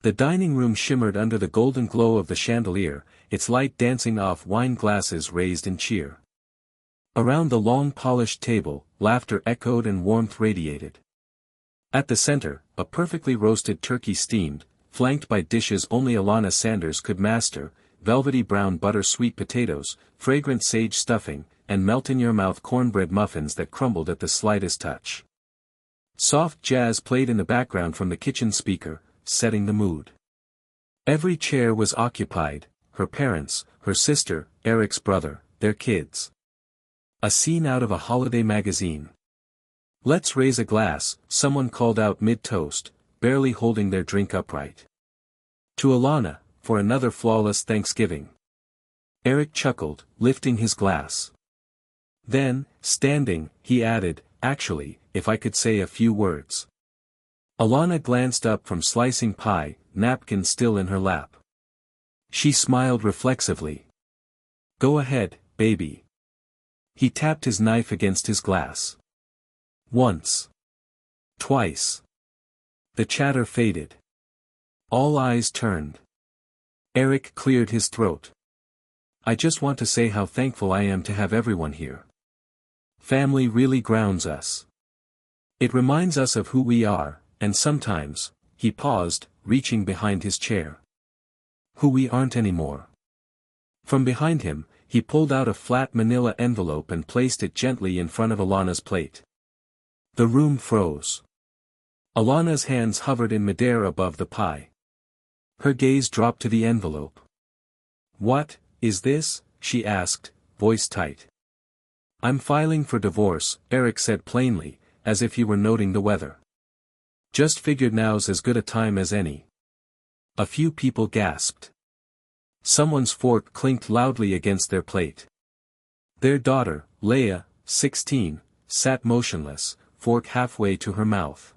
The dining room shimmered under the golden glow of the chandelier, its light dancing off wine glasses raised in cheer. Around the long polished table, laughter echoed and warmth radiated. At the center, a perfectly roasted turkey steamed, flanked by dishes only Alana Sanders could master, velvety brown butter sweet potatoes, fragrant sage stuffing, and melt-in-your-mouth cornbread muffins that crumbled at the slightest touch. Soft jazz played in the background from the kitchen speaker, setting the mood. Every chair was occupied, her parents, her sister, Eric's brother, their kids. A scene out of a holiday magazine. "Let's raise a glass," someone called out mid-toast, barely holding their drink upright. "To Alana, for another flawless Thanksgiving." Eric chuckled, lifting his glass. Then, standing, he added, "Actually, if I could say a few words." Alana glanced up from slicing pie, napkin still in her lap. She smiled reflexively. "Go ahead, baby." He tapped his knife against his glass. Once. Twice. The chatter faded. All eyes turned. Eric cleared his throat. "I just want to say how thankful I am to have everyone here. Family really grounds us. It reminds us of who we are, and sometimes," he paused, reaching behind his chair, "who we aren't anymore." From behind him, he pulled out a flat manila envelope and placed it gently in front of Alana's plate. The room froze. Alana's hands hovered in midair above the pie. Her gaze dropped to the envelope. "What is this?" she asked, voice tight. "I'm filing for divorce," Eric said plainly, as if he were noting the weather. "Just figured now's as good a time as any." A few people gasped. Someone's fork clinked loudly against their plate. Their daughter, Leia, 16, sat motionless, fork halfway to her mouth.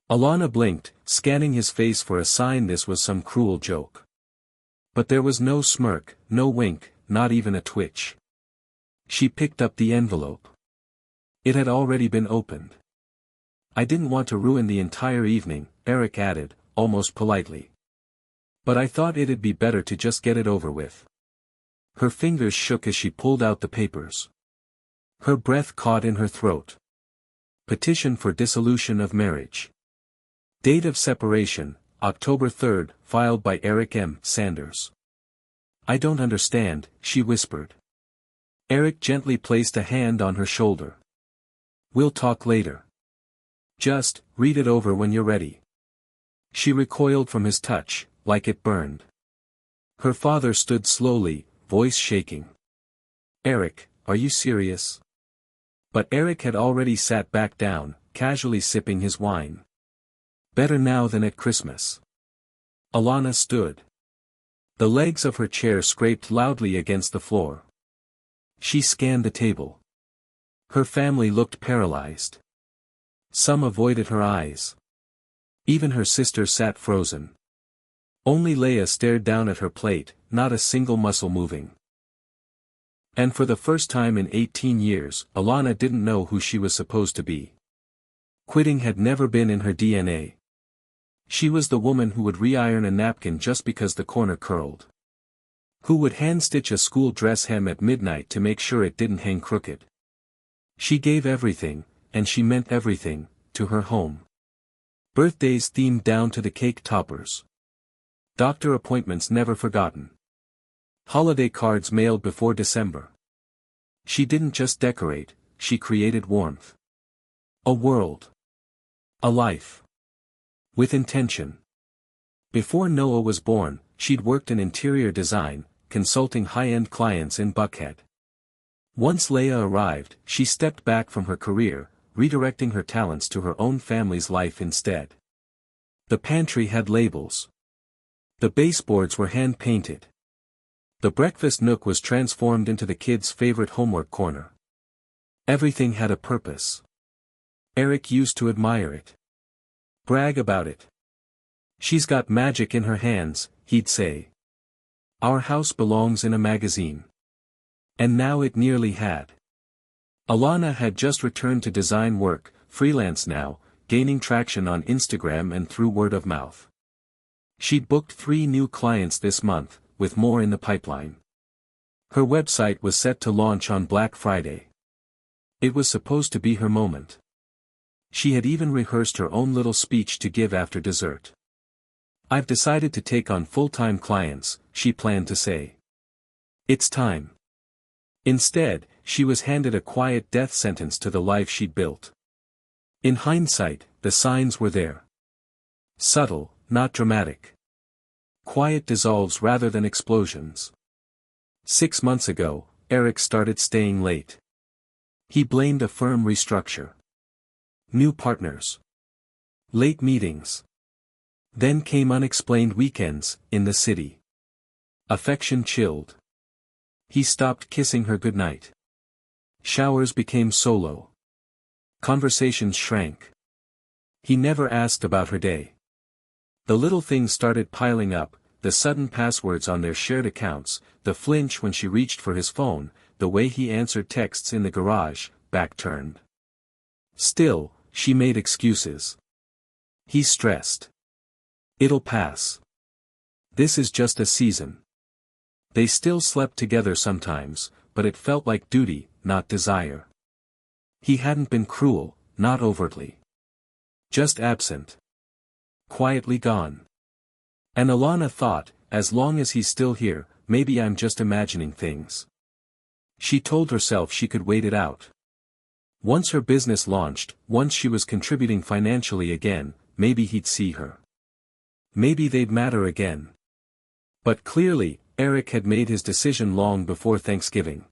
Alana blinked, scanning his face for a sign this was some cruel joke. But there was no smirk, no wink, not even a twitch. She picked up the envelope. It had already been opened. "I didn't want to ruin the entire evening," Eric added, almost politely. "But I thought it'd be better to just get it over with." Her fingers shook as she pulled out the papers. Her breath caught in her throat. Petition for dissolution of marriage. Date of separation, October 3rd, filed by Eric M. Sanders. "I don't understand," she whispered. Eric gently placed a hand on her shoulder. "We'll talk later. Just, read it over when you're ready." She recoiled from his touch, like it burned. Her father stood slowly, voice shaking. "Eric, are you serious?" But Eric had already sat back down, casually sipping his wine. "Better now than at Christmas." Alana stood. The legs of her chair scraped loudly against the floor. She scanned the table. Her family looked paralyzed. Some avoided her eyes. Even her sister sat frozen. Only Leia stared down at her plate, not a single muscle moving. And for the first time in 18 years, Alana didn't know who she was supposed to be. Quitting had never been in her DNA. She was the woman who would re-iron a napkin just because the corner curled. Who would hand-stitch a school dress hem at midnight to make sure it didn't hang crooked. She gave everything, and she meant everything, to her home. Birthdays themed down to the cake toppers. Doctor appointments never forgotten. Holiday cards mailed before December. She didn't just decorate, she created warmth. A world. A life. With intention. Before Noah was born, she'd worked in interior design, consulting high-end clients in Buckhead. Once Leia arrived, she stepped back from her career, redirecting her talents to her own family's life instead. The pantry had labels. The baseboards were hand-painted. The breakfast nook was transformed into the kids' favorite homework corner. Everything had a purpose. Eric used to admire it. Brag about it. "She's got magic in her hands," he'd say. "Our house belongs in a magazine." And now it nearly had. Alana had just returned to design work, freelance now, gaining traction on Instagram and through word of mouth. She'd booked 3 new clients this month, with more in the pipeline. Her website was set to launch on Black Friday. It was supposed to be her moment. She had even rehearsed her own little speech to give after dessert. "I've decided to take on full-time clients," she planned to say. "It's time." Instead, she was handed a quiet death sentence to the life she'd built. In hindsight, the signs were there. Subtle, not dramatic. Quiet dissolves rather than explosions. 6 months ago, Eric started staying late. He blamed a firm restructure. New partners. Late meetings. Then came unexplained weekends, in the city. Affection chilled. He stopped kissing her goodnight. Showers became solo. Conversations shrank. He never asked about her day. The little things started piling up, the sudden passwords on their shared accounts, the flinch when she reached for his phone, the way he answered texts in the garage, back turned. Still, she made excuses. He stressed. "It'll pass. This is just a season." They still slept together sometimes, but it felt like duty, not desire. He hadn't been cruel, not overtly. Just absent. Quietly gone. And Alana thought, as long as he's still here, maybe I'm just imagining things. She told herself she could wait it out. Once her business launched, once she was contributing financially again, maybe he'd see her. Maybe they'd matter again. But clearly, Eric had made his decision long before Thanksgiving.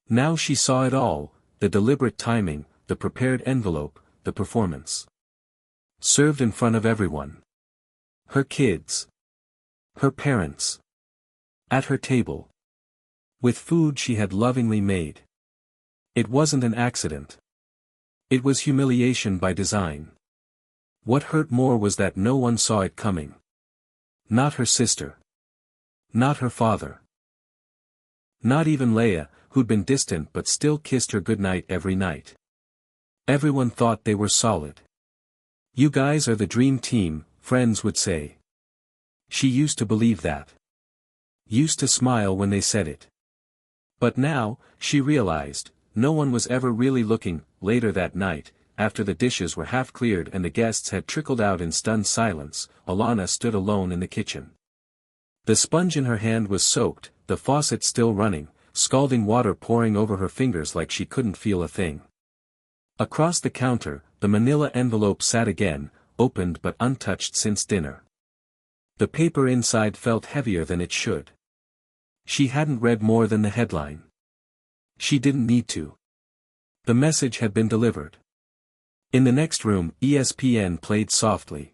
Now she saw it all, the deliberate timing, the prepared envelope, the performance. Served in front of everyone. Her kids. Her parents. At her table. With food she had lovingly made. It wasn't an accident. It was humiliation by design. What hurt more was that no one saw it coming. Not her sister. Not her father. Not even Leia, who'd been distant but still kissed her goodnight every night. Everyone thought they were solid. "You guys are the dream team," friends would say. She used to believe that. Used to smile when they said it. But now, she realized, no one was ever really looking. Later that night, after the dishes were half cleared and the guests had trickled out in stunned silence, Alana stood alone in the kitchen. The sponge in her hand was soaked, the faucet still running, scalding water pouring over her fingers like she couldn't feel a thing. Across the counter, the manila envelope sat again, opened but untouched since dinner. The paper inside felt heavier than it should. She hadn't read more than the headline. She didn't need to. The message had been delivered. In the next room, ESPN played softly.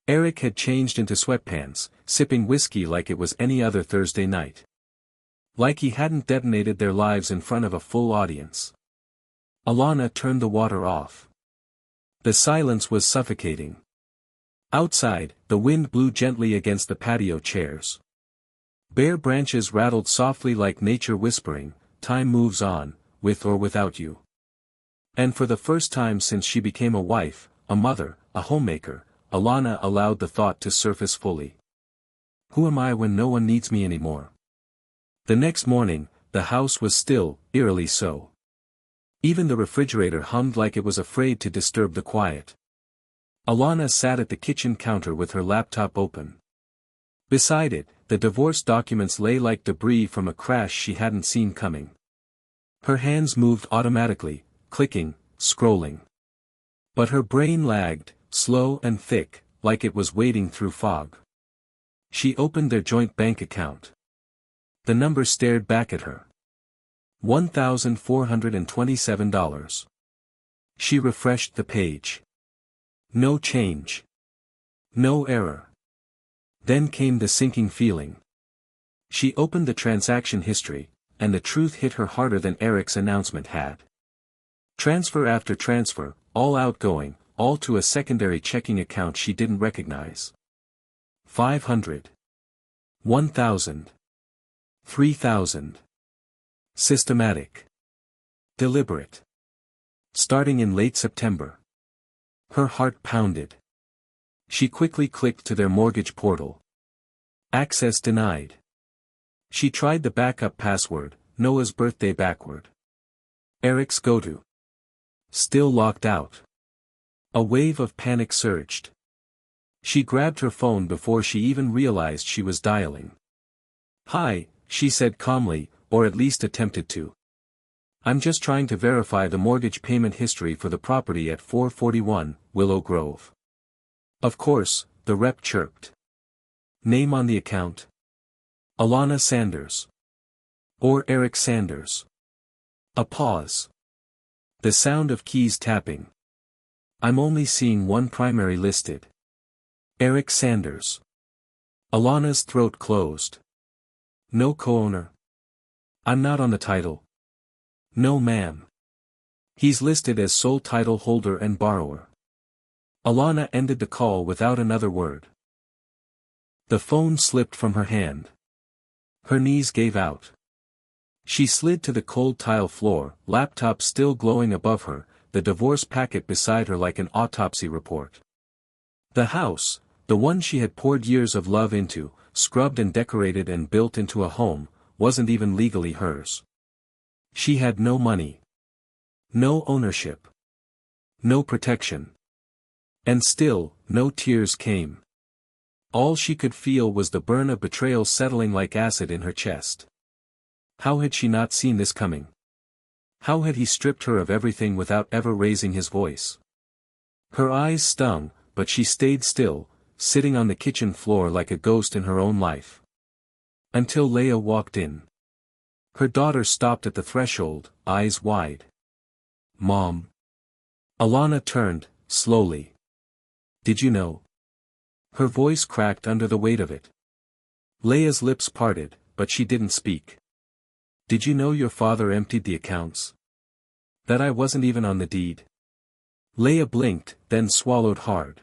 Eric had changed into sweatpants, sipping whiskey like it was any other Thursday night. Like he hadn't detonated their lives in front of a full audience. Alana turned the water off. The silence was suffocating. Outside, the wind blew gently against the patio chairs. Bare branches rattled softly like nature whispering, "Time moves on, with or without you." And for the first time since she became a wife, a mother, a homemaker, Alana allowed the thought to surface fully. Who am I when no one needs me anymore? The next morning, the house was still, eerily so. Even the refrigerator hummed like it was afraid to disturb the quiet. Alana sat at the kitchen counter with her laptop open. Beside it, the divorce documents lay like debris from a crash she hadn't seen coming. Her hands moved automatically, clicking, scrolling. But her brain lagged, slow and thick, like it was wading through fog. She opened their joint bank account. The number stared back at her. $1,427. She refreshed the page. No change. No error. Then came the sinking feeling. She opened the transaction history, and the truth hit her harder than Eric's announcement had. Transfer after transfer, all outgoing, all to a secondary checking account she didn't recognize. 500. 1,000. 3,000. Systematic. Deliberate. Starting in late September. Her heart pounded. She quickly clicked to their mortgage portal. Access denied. She tried the backup password, Noah's birthday backward. Eric's go-to. Still locked out. A wave of panic surged. She grabbed her phone before she even realized she was dialing. "Hi," she said calmly, or at least attempted to. "I'm just trying to verify the mortgage payment history for the property at 441, Willow Grove." "Of course," the rep chirped. "Name on the account?" "Alana Sanders." "Or Eric Sanders." A pause. The sound of keys tapping. "I'm only seeing one primary listed. Eric Sanders." Alana's throat closed. "No co-owner?" "I'm not on the title." "No ma'am. He's listed as sole title holder and borrower." Alana ended the call without another word. The phone slipped from her hand. Her knees gave out. She slid to the cold tile floor, laptop still glowing above her, the divorce packet beside her like an autopsy report. The house, the one she had poured years of love into, scrubbed and decorated and built into a home, wasn't even legally hers. She had no money. No ownership. No protection. And still, no tears came. All she could feel was the burn of betrayal settling like acid in her chest. How had she not seen this coming? How had he stripped her of everything without ever raising his voice? Her eyes stung, but she stayed still, sitting on the kitchen floor like a ghost in her own life. Until Leah walked in. Her daughter stopped at the threshold, eyes wide. "Mom." Alana turned, slowly. "Did you know?" Her voice cracked under the weight of it. Leah's lips parted, but she didn't speak. "Did you know your father emptied the accounts? That I wasn't even on the deed?" Leah blinked, then swallowed hard.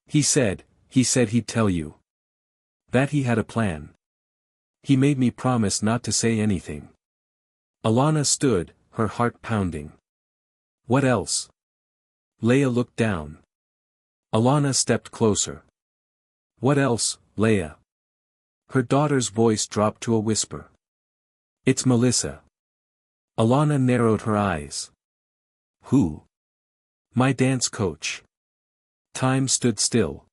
He said he'd tell you. That he had a plan. He made me promise not to say anything." Alana stood, her heart pounding. "What else?" Leah looked down. Alana stepped closer. "What else, Leah?" Her daughter's voice dropped to a whisper. "It's Melissa." Alana narrowed her eyes. "Who?" "My dance coach." Time stood still.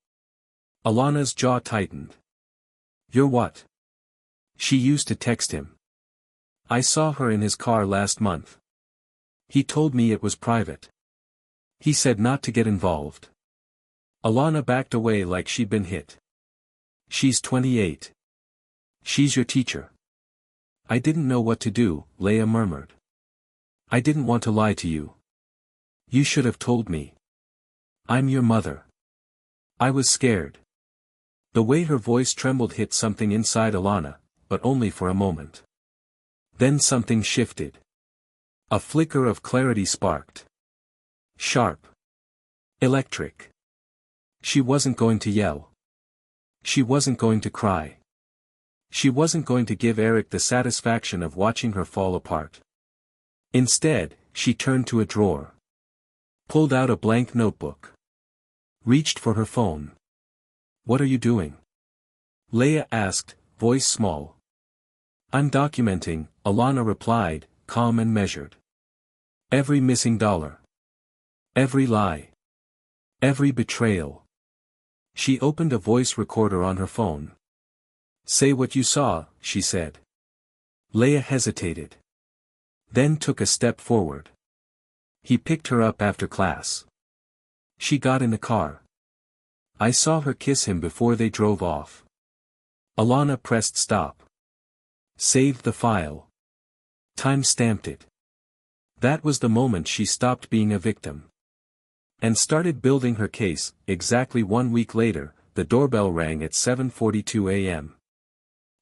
Alana's jaw tightened. "You're what?" "She used to text him. I saw her in his car last month. He told me it was private. He said not to get involved." Alana backed away like she'd been hit. "She's 28. She's your teacher." "I didn't know what to do," Leah murmured. "I didn't want to lie to you. You should have told me. I'm your mother." "I was scared." The way her voice trembled hit something inside Alana, but only for a moment. Then something shifted. A flicker of clarity sparked. Sharp. Electric. She wasn't going to yell. She wasn't going to cry. She wasn't going to give Eric the satisfaction of watching her fall apart. Instead, she turned to a drawer. Pulled out a blank notebook. Reached for her phone. "What are you doing?" Leah asked, voice small. "I'm documenting," Alana replied, calm and measured. "Every missing dollar. Every lie. Every betrayal." She opened a voice recorder on her phone. "Say what you saw," she said. Leah hesitated. Then took a step forward. He picked her up after class. She got in the car. I saw her kiss him before they drove off. Alana pressed stop. Saved the file. Time-stamped it. That was the moment she stopped being a victim. And started building her case. Exactly 1 week later, the doorbell rang at 7:42 a.m.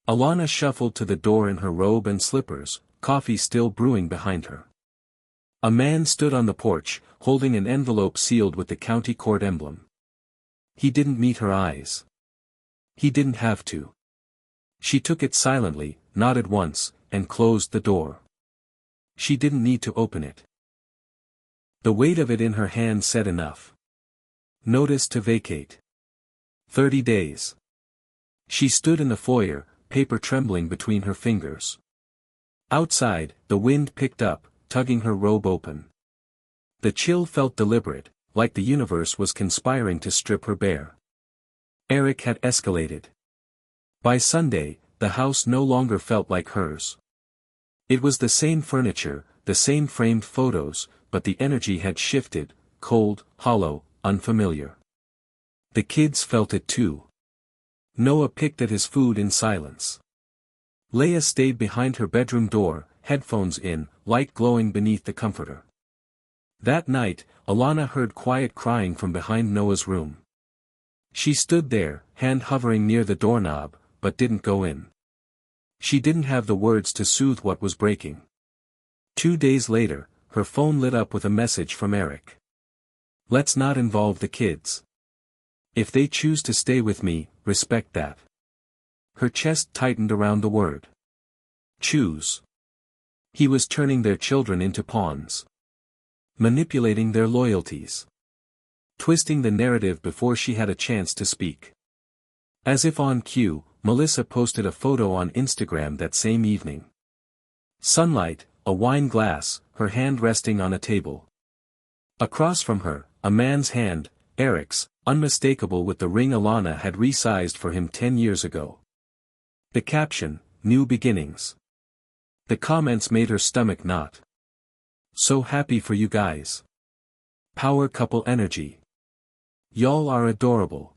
Alana shuffled to the door in her robe and slippers, coffee still brewing behind her. A man stood on the porch, holding an envelope sealed with the county court emblem. He didn't meet her eyes. He didn't have to. She took it silently, nodded once, and closed the door. She didn't need to open it. The weight of it in her hand said enough. Notice to vacate. 30 days. She stood in the foyer, paper trembling between her fingers. Outside, the wind picked up, tugging her robe open. The chill felt deliberate, like the universe was conspiring to strip her bare. Eric had escalated. By Sunday, the house no longer felt like hers. It was the same furniture, the same framed photos, but the energy had shifted, cold, hollow, unfamiliar. The kids felt it too. Noah picked at his food in silence. Leia stayed behind her bedroom door, headphones in, light glowing beneath the comforter. That night, Alana heard quiet crying from behind Noah's room. She stood there, hand hovering near the doorknob, but didn't go in. She didn't have the words to soothe what was breaking. 2 days later, her phone lit up with a message from Eric. "Let's not involve the kids. If they choose to stay with me, respect that." Her chest tightened around the word. Choose. He was turning their children into pawns. Manipulating their loyalties. Twisting the narrative before she had a chance to speak. As if on cue, Melissa posted a photo on Instagram that same evening. Sunlight, a wine glass, her hand resting on a table. Across from her, a man's hand, Eric's, unmistakable with the ring Alana had resized for him 10 years ago. The caption, "New Beginnings." The comments made her stomach knot. "So happy for you guys. Power couple energy. Y'all are adorable."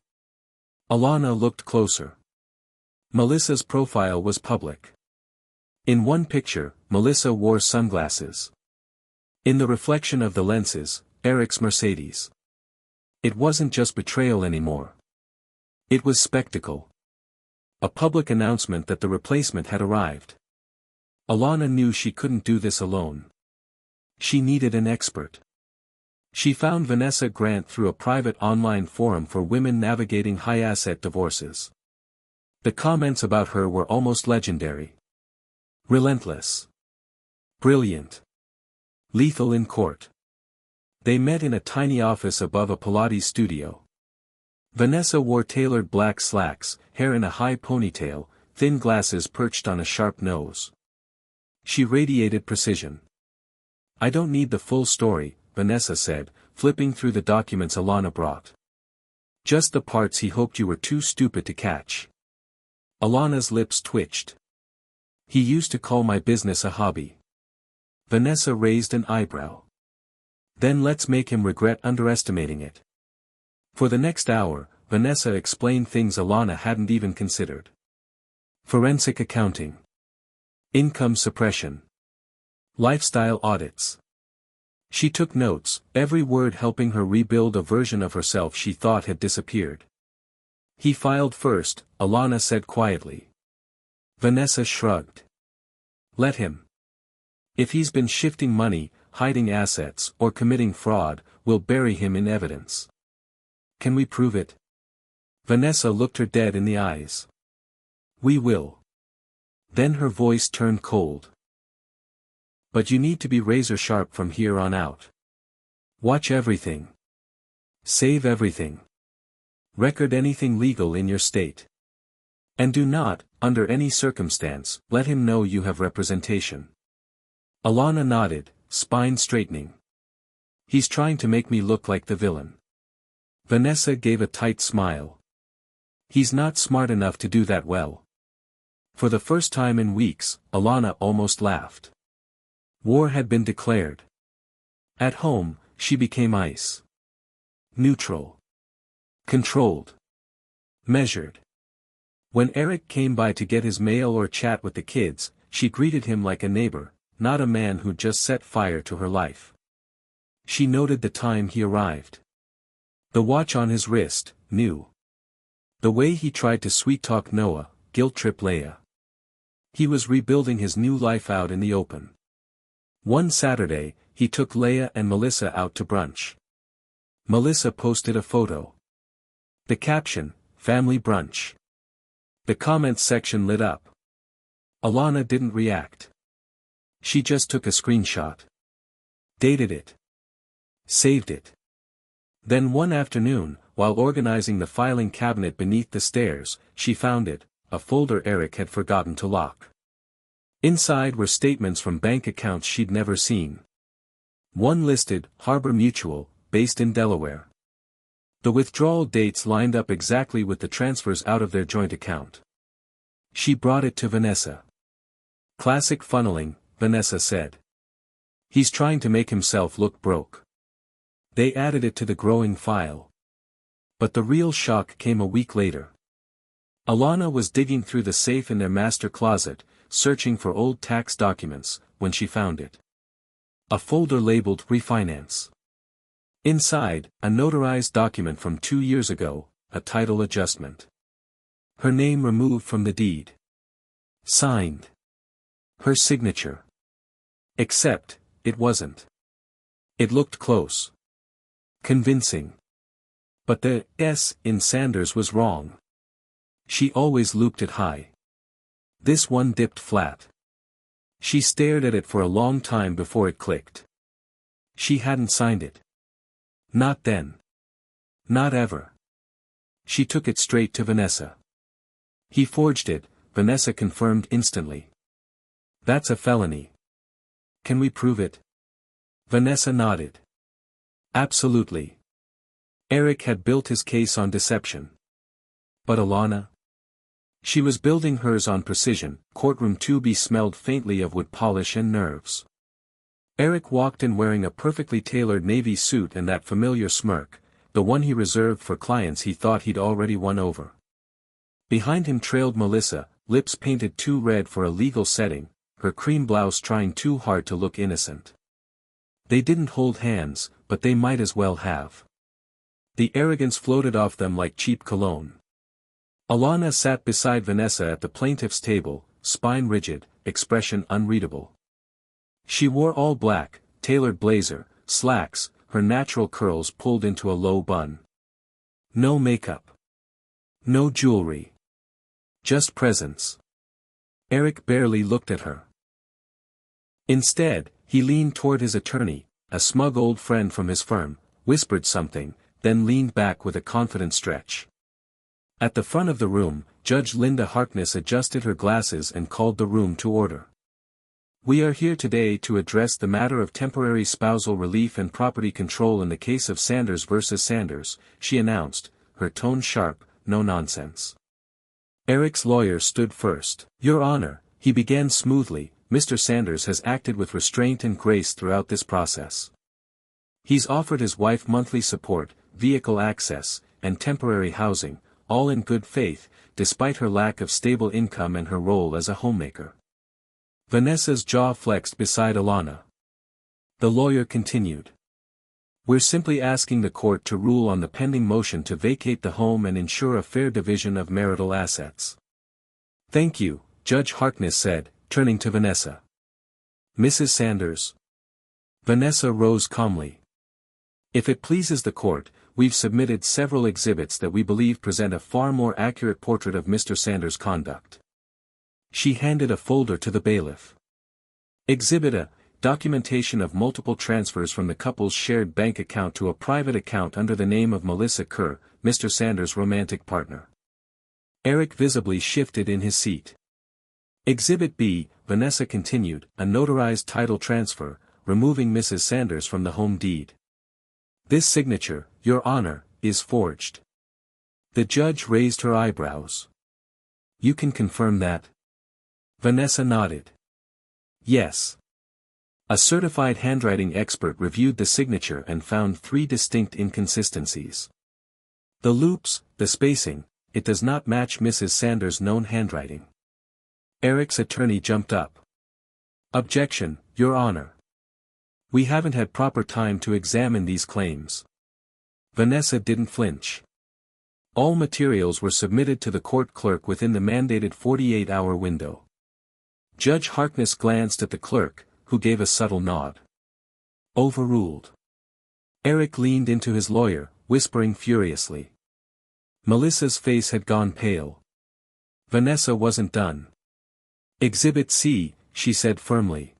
Alana looked closer. Melissa's profile was public. In one picture, Melissa wore sunglasses. In the reflection of the lenses, Eric's Mercedes. It wasn't just betrayal anymore. It was spectacle. A public announcement that the replacement had arrived. Alana knew she couldn't do this alone. She needed an expert. She found Vanessa Grant through a private online forum for women navigating high-asset divorces. The comments about her were almost legendary. Relentless. Brilliant. Lethal in court. They met in a tiny office above a Pilates studio. Vanessa wore tailored black slacks, hair in a high ponytail, thin glasses perched on a sharp nose. She radiated precision. "I don't need the full story," Vanessa said, flipping through the documents Alana brought. "Just the parts he hoped you were too stupid to catch." Alana's lips twitched. "He used to call my business a hobby." Vanessa raised an eyebrow. "Then let's make him regret underestimating it." For the next hour, Vanessa explained things Alana hadn't even considered. Forensic accounting. Income suppression. Lifestyle audits. She took notes, every word helping her rebuild a version of herself she thought had disappeared. "He filed first," Alana said quietly. Vanessa shrugged. "Let him. If he's been shifting money, hiding assets, or committing fraud, we'll bury him in evidence." "Can we prove it?" Vanessa looked her dead in the eyes. "We will." Then her voice turned cold. "But you need to be razor sharp from here on out. Watch everything. Save everything. Record anything legal in your state. And do not, under any circumstance, let him know you have representation." Alana nodded, spine straightening. "He's trying to make me look like the villain." Vanessa gave a tight smile. "He's not smart enough to do that well." For the first time in weeks, Alana almost laughed. War had been declared. At home, she became ice. Neutral. Controlled. Measured. When Eric came by to get his mail or chat with the kids, she greeted him like a neighbor, not a man who'd just set fire to her life. She noted the time he arrived. The watch on his wrist, new. The way he tried to sweet-talk Noah, guilt-trip Leia. He was rebuilding his new life out in the open. One Saturday, he took Leia and Melissa out to brunch. Melissa posted a photo. The caption, "Family Brunch." The comments section lit up. Alana didn't react. She just took a screenshot. Dated it. Saved it. Then one afternoon, while organizing the filing cabinet beneath the stairs, she found it, a folder Eric had forgotten to lock. Inside were statements from bank accounts she'd never seen. One listed, Harbor Mutual, based in Delaware. The withdrawal dates lined up exactly with the transfers out of their joint account. She brought it to Vanessa. "Classic funneling," Vanessa said. "He's trying to make himself look broke." They added it to the growing file. But the real shock came a week later. Alana was digging through the safe in their master closet, searching for old tax documents, when she found it. A folder labeled Refinance. Inside, a notarized document from 2 years ago, a title adjustment. Her name removed from the deed. Signed. Her signature. Except, it wasn't. It looked close. Convincing. But the S in Sanders was wrong. She always looped it high. This one dipped flat. She stared at it for a long time before it clicked. She hadn't signed it. Not then. Not ever. She took it straight to Vanessa. "He forged it," Vanessa confirmed instantly. "That's a felony. Can we prove it?" Vanessa nodded. "Absolutely." Eric had built his case on deception. But Alana? She was building hers on precision. Courtroom 2B smelled faintly of wood polish and nerves. Eric walked in wearing a perfectly tailored navy suit and that familiar smirk, the one he reserved for clients he thought he'd already won over. Behind him trailed Melissa, lips painted too red for a legal setting, her cream blouse trying too hard to look innocent. They didn't hold hands, but they might as well have. The arrogance floated off them like cheap cologne. Alana sat beside Vanessa at the plaintiff's table, spine rigid, expression unreadable. She wore all black, tailored blazer, slacks, her natural curls pulled into a low bun. No makeup. No jewelry. Just presence. Eric barely looked at her. Instead, he leaned toward his attorney, a smug old friend from his firm, whispered something, then leaned back with a confident stretch. At the front of the room, Judge Linda Harkness adjusted her glasses and called the room to order. "We are here today to address the matter of temporary spousal relief and property control in the case of Sanders versus Sanders," she announced, her tone sharp, no nonsense. Eric's lawyer stood first. "Your Honor," he began smoothly, "Mr. Sanders has acted with restraint and grace throughout this process. He's offered his wife monthly support, vehicle access, and temporary housing, all in good faith, despite her lack of stable income and her role as a homemaker." Vanessa's jaw flexed beside Alana. The lawyer continued. "We're simply asking the court to rule on the pending motion to vacate the home and ensure a fair division of marital assets." "Thank you," Judge Harkness said, turning to Vanessa. "Mrs. Sanders?" Vanessa rose calmly. "If it pleases the court, we've submitted several exhibits that we believe present a far more accurate portrait of Mr. Sanders' conduct." She handed a folder to the bailiff. Exhibit A, documentation of multiple transfers from the couple's shared bank account to a private account under the name of Melissa Kerr, Mr. Sanders' romantic partner. Eric visibly shifted in his seat. Exhibit B, Vanessa continued, a notarized title transfer, removing Mrs. Sanders from the home deed. "This signature, Your Honor, is forged." The judge raised her eyebrows. "You can confirm that?" Vanessa nodded. "Yes." A certified handwriting expert reviewed the signature and found 3 distinct inconsistencies. The loops, the spacing, it does not match Mrs. Sanders' known handwriting. Eric's attorney jumped up. "Objection, Your Honor. We haven't had proper time to examine these claims." Vanessa didn't flinch. All materials were submitted to the court clerk within the mandated 48-hour window. Judge Harkness glanced at the clerk, who gave a subtle nod. Overruled. Eric leaned into his lawyer, whispering furiously. Melissa's face had gone pale. Vanessa wasn't done. "Exhibit C," she said firmly.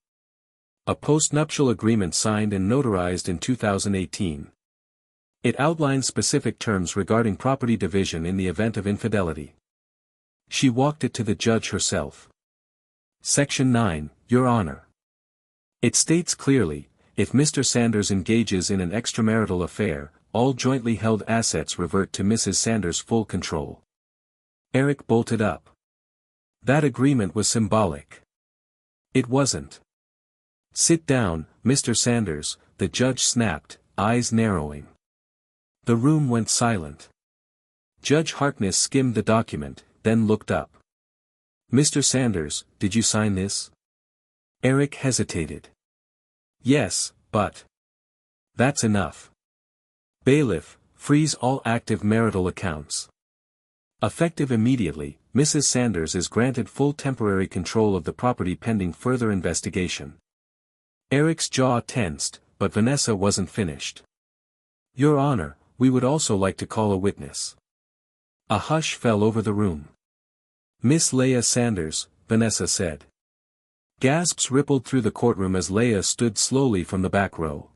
"A postnuptial agreement signed and notarized in 2018. It outlines specific terms regarding property division in the event of infidelity. She walked it to the judge herself. Section 9, Your Honor. It states clearly, if Mr. Sanders engages in an extramarital affair, all jointly held assets revert to Mrs. Sanders' full control. Eric bolted up. That agreement was symbolic. It wasn't. Sit down, Mr. Sanders, the judge snapped, eyes narrowing. The room went silent. Judge Harkness skimmed the document, then looked up. Mr. Sanders, did you sign this? Eric hesitated. Yes, but. That's enough. Bailiff, freeze all active marital accounts. Effective immediately, Mrs. Sanders is granted full temporary control of the property pending further investigation. Eric's jaw tensed, but Vanessa wasn't finished. Your Honor, we would also like to call a witness. A hush fell over the room. Miss Leah Sanders, Vanessa said. Gasps rippled through the courtroom as Leah stood slowly from the back row.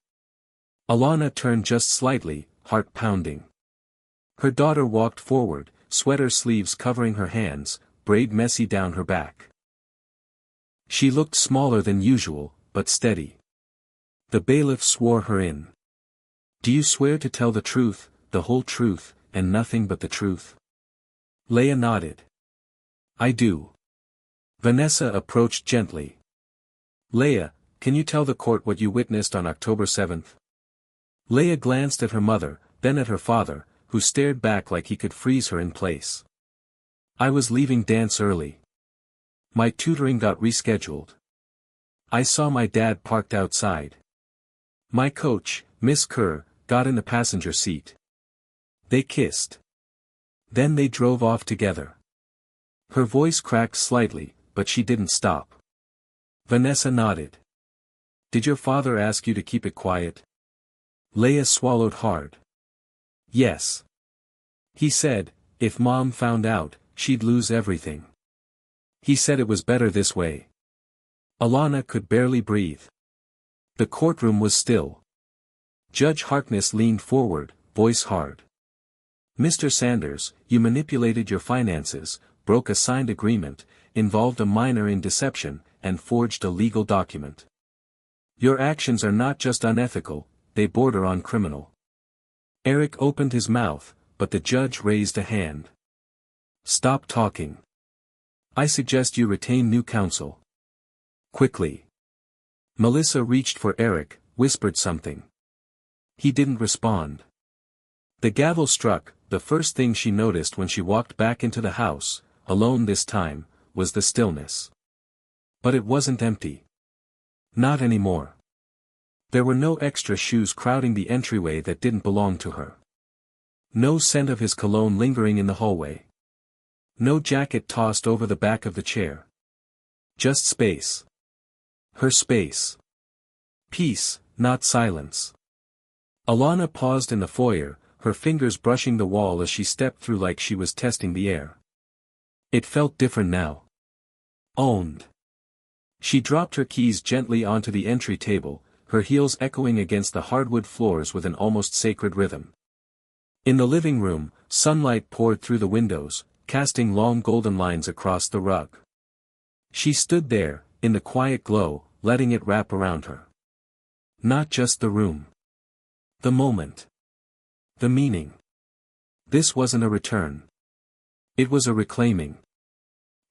Alana turned just slightly, heart pounding. Her daughter walked forward, sweater sleeves covering her hands, braid messy down her back. She looked smaller than usual, but steady. The bailiff swore her in. Do you swear to tell the truth, the whole truth, and nothing but the truth? Leah nodded. I do. Vanessa approached gently. Leah, can you tell the court what you witnessed on October 7th? Leah glanced at her mother, then at her father, who stared back like he could freeze her in place. I was leaving dance early. My tutoring got rescheduled. I saw my dad parked outside. My coach, Miss Kerr, got in the passenger seat. They kissed. Then they drove off together. Her voice cracked slightly, but she didn't stop. Vanessa nodded. Did your father ask you to keep it quiet? Leah swallowed hard. Yes. He said, if Mom found out, she'd lose everything. He said it was better this way. Alana could barely breathe. The courtroom was still. Judge Harkness leaned forward, voice hard. Mr. Sanders, you manipulated your finances, broke a signed agreement, involved a minor in deception, and forged a legal document. Your actions are not just unethical, they border on criminal. Eric opened his mouth, but the judge raised a hand. Stop talking. I suggest you retain new counsel. Quickly. Melissa reached for Eric, whispered something. He didn't respond. The gavel struck. The first thing she noticed when she walked back into the house, alone this time, was the stillness. But it wasn't empty. Not anymore. There were no extra shoes crowding the entryway that didn't belong to her. No scent of his cologne lingering in the hallway. No jacket tossed over the back of the chair. Just space. Her space. Peace, not silence. Alana paused in the foyer, her fingers brushing the wall as she stepped through like she was testing the air. It felt different now. Owned. She dropped her keys gently onto the entry table, her heels echoing against the hardwood floors with an almost sacred rhythm. In the living room, sunlight poured through the windows, casting long golden lines across the rug. She stood there, in the quiet glow, letting it wrap around her. Not just the room. The moment. The meaning. This wasn't a return. It was a reclaiming.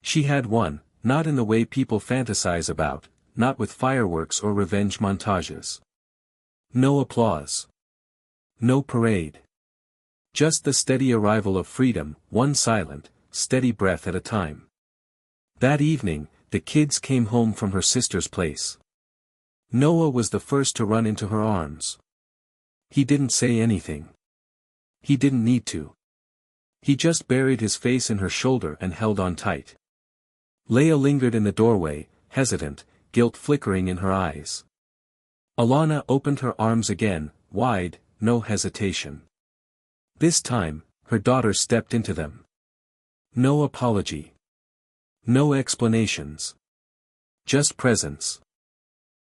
She had won, not in the way people fantasize about, not with fireworks or revenge montages. No applause. No parade. Just the steady arrival of freedom, one silent, steady breath at a time. That evening, the kids came home from her sister's place. Noah was the first to run into her arms. He didn't say anything. He didn't need to. He just buried his face in her shoulder and held on tight. Leah lingered in the doorway, hesitant, guilt flickering in her eyes. Alana opened her arms again, wide, no hesitation. This time, her daughter stepped into them. No apology. No explanations. Just presence.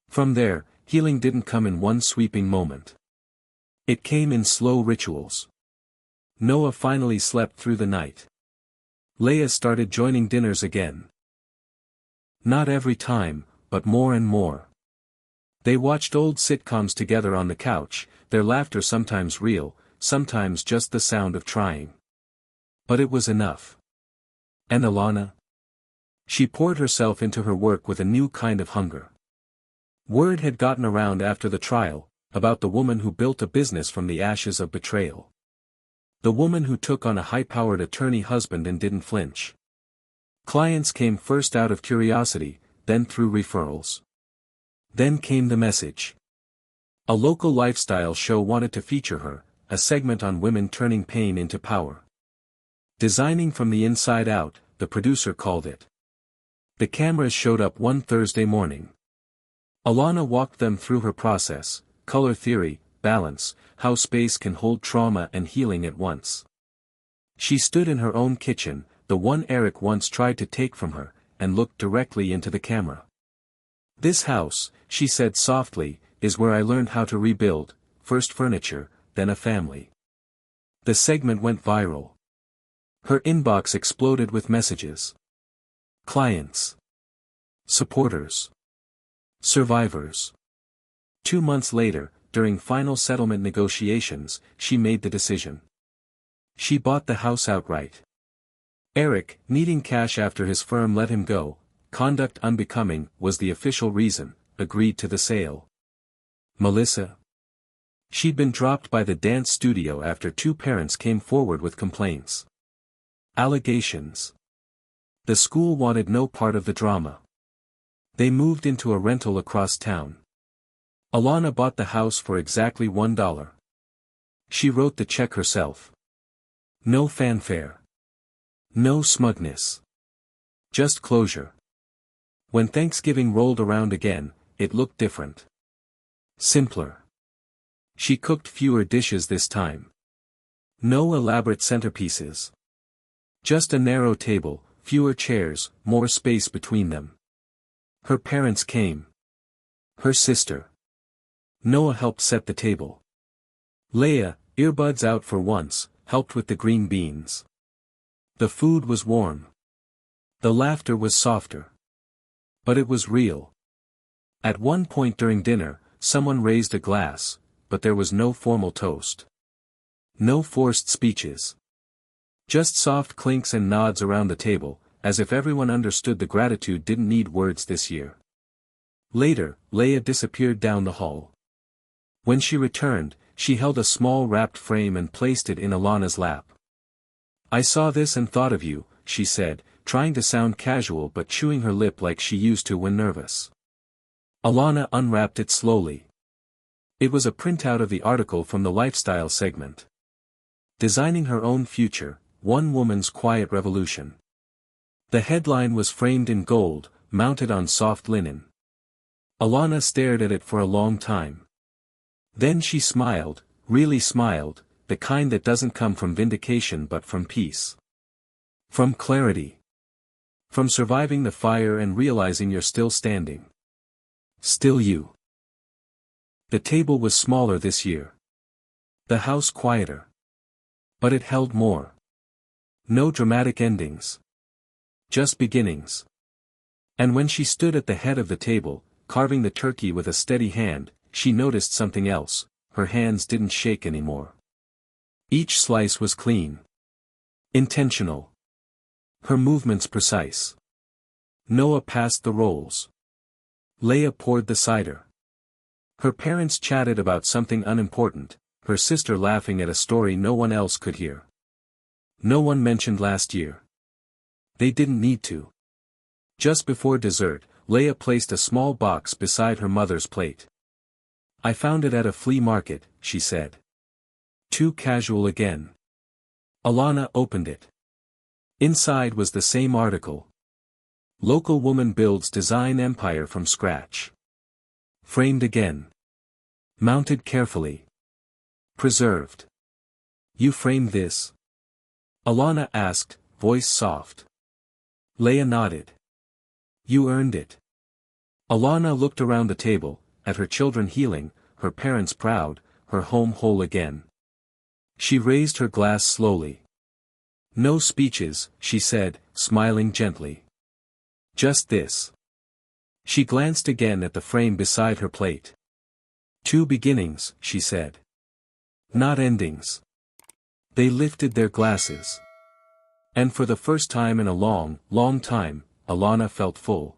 From there, healing didn't come in one sweeping moment. It came in slow rituals. Noah finally slept through the night. Leia started joining dinners again. Not every time, but more and more. They watched old sitcoms together on the couch, their laughter sometimes real, sometimes just the sound of trying. But it was enough. And Alana? She poured herself into her work with a new kind of hunger. Word had gotten around after the trial, about the woman who built a business from the ashes of betrayal. The woman who took on a high-powered attorney husband and didn't flinch. Clients came first out of curiosity, then through referrals. Then came the message. A local lifestyle show wanted to feature her, a segment on women turning pain into power. Designing from the inside out, the producer called it. The cameras showed up one Thursday morning. Alana walked them through her process, color theory, balance, how space can hold trauma and healing at once. She stood in her own kitchen, the one Eric once tried to take from her, and looked directly into the camera. "This house," she said softly, "is where I learned how to rebuild, first furniture, then a family." The segment went viral. Her inbox exploded with messages. Clients. Supporters. Survivors. 2 months later, during final settlement negotiations, she made the decision. She bought the house outright. Eric, needing cash after his firm let him go, conduct unbecoming, was the official reason, agreed to the sale. Melissa? She'd been dropped by the dance studio after 2 parents came forward with complaints. Allegations. The school wanted no part of the drama. They moved into a rental across town. Alana bought the house for exactly $1. She wrote the check herself. No fanfare. No smugness. Just closure. When Thanksgiving rolled around again, it looked different. Simpler. She cooked fewer dishes this time. No elaborate centerpieces. Just a narrow table, fewer chairs, more space between them. Her parents came. Her sister. Noah helped set the table. Leia, earbuds out for once, helped with the green beans. The food was warm. The laughter was softer. But it was real. At one point during dinner, someone raised a glass, but there was no formal toast. No forced speeches. Just soft clinks and nods around the table, as if everyone understood the gratitude didn't need words this year. Later, Leia disappeared down the hall. When she returned, she held a small wrapped frame and placed it in Alana's lap. "I saw this and thought of you," she said, trying to sound casual but chewing her lip like she used to when nervous. Alana unwrapped it slowly. It was a printout of the article from the lifestyle segment. Designing her own future, one woman's quiet revolution. The headline was framed in gold, mounted on soft linen. Alana stared at it for a long time. Then she smiled, really smiled, the kind that doesn't come from vindication but from peace. From clarity. From surviving the fire and realizing you're still standing. Still you. The table was smaller this year. The house quieter. But it held more. No dramatic endings. Just beginnings. And when she stood at the head of the table, carving the turkey with a steady hand, she noticed something else: her hands didn't shake anymore. Each slice was clean. Intentional. Her movements precise. Noah passed the rolls. Leia poured the cider. Her parents chatted about something unimportant, her sister laughing at a story no one else could hear. No one mentioned last year. They didn't need to. Just before dessert, Leia placed a small box beside her mother's plate. "I found it at a flea market," she said. Too casual again. Alana opened it. Inside was the same article. Local woman builds design empire from scratch. Framed again. Mounted carefully. Preserved. "You framed this?" Alana asked, voice soft. Leia nodded. "You earned it." Alana looked around the table, at her children healing, her parents proud, her home whole again. She raised her glass slowly. "No speeches," she said, smiling gently. "Just this." She glanced again at the frame beside her plate. "Two beginnings," she said. "Not endings." They lifted their glasses. And for the first time in a long, long time, Alana felt full.